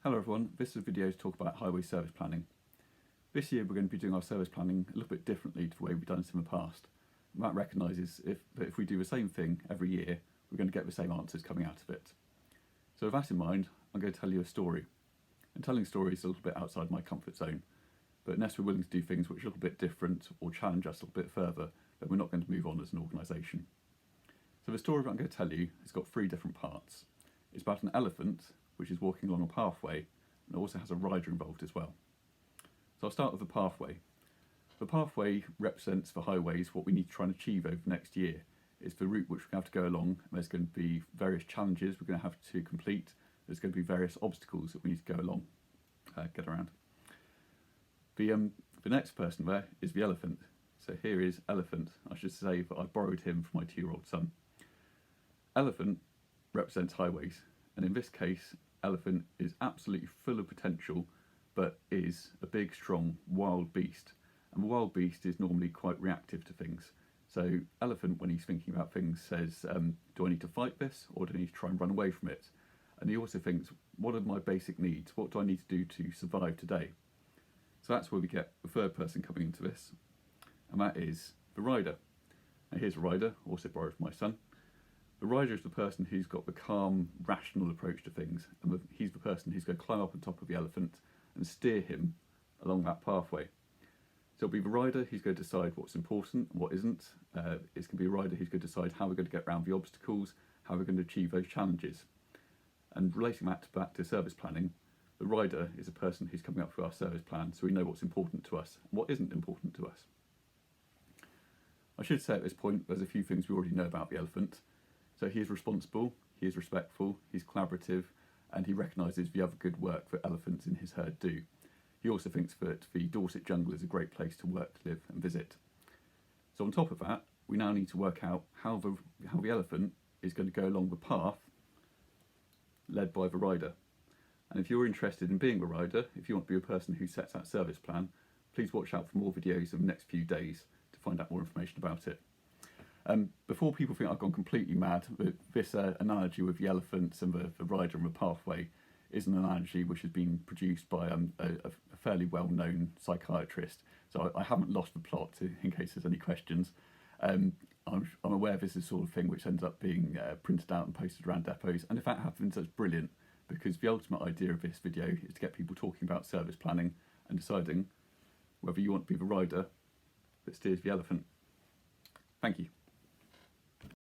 Hello everyone, this is a video to talk about highway service planning. This year we're going to be doing our service planning a little bit differently to the way we've done it in the past. And that recognises that if we do the same thing every year, we're going to get the same answers coming out of it. So with that in mind, I'm going to tell you a story. And telling stories is a little bit outside my comfort zone, but unless we're willing to do things which are a little bit different or challenge us a little bit further, then we're not going to move on as an organisation. So the story that I'm going to tell you has got three different parts. It's about an elephant which is walking along a pathway, and it also has a rider involved as well. So I'll start with the pathway. The pathway represents for highways what we need to try and achieve over the next year. It's the route which we have to go along, and there's going to be various challenges we're going to have to complete. There's going to be various obstacles that we need to go along, get around. The next person there is the elephant. So here is Elephant. I should say that I borrowed him from my 2-year-old son. Elephant represents highways, and in this case, Elephant is absolutely full of potential, but is a big, strong, wild beast. And the wild beast is normally quite reactive to things. So Elephant, when he's thinking about things, says, do I need to fight this, or do I need to try and run away from it? And he also thinks, what are my basic needs? What do I need to do to survive today? So that's where we get the third person coming into this, and that is the rider. Now here's a rider, also borrowed from my son. The rider is the person who's got the calm, rational approach to things, and he's the person who's going to climb up on top of the elephant and steer him along that pathway. So it'll be the rider who's going to decide what's important and what isn't. It's going to be a rider who's going to decide how we're going to get around the obstacles, how we're going to achieve those challenges. And relating that back to service planning, the rider is a person who's coming up with our service plan, so we know what's important to us and what isn't important to us. I should say at this point, there's a few things we already know about the elephant. So he is responsible, he is respectful, he's collaborative, and he recognises the other good work that elephants in his herd do. He also thinks that the Dorset jungle is a great place to work, live and visit. So on top of that, we now need to work out how the elephant is going to go along the path led by the rider. And if you're interested in being the rider, if you want to be a person who sets that service plan, please watch out for more videos in the next few days to find out more information about it. Before people think I've gone completely mad, this analogy with the elephants and the rider and the pathway is an analogy which has been produced by a fairly well-known psychiatrist. So I haven't lost the plot in case there's any questions. I'm aware this is the sort of thing which ends up being printed out and posted around depots, and if that happens, that's brilliant, because the ultimate idea of this video is to get people talking about service planning and deciding whether you want to be the rider that steers the elephant. Thank you.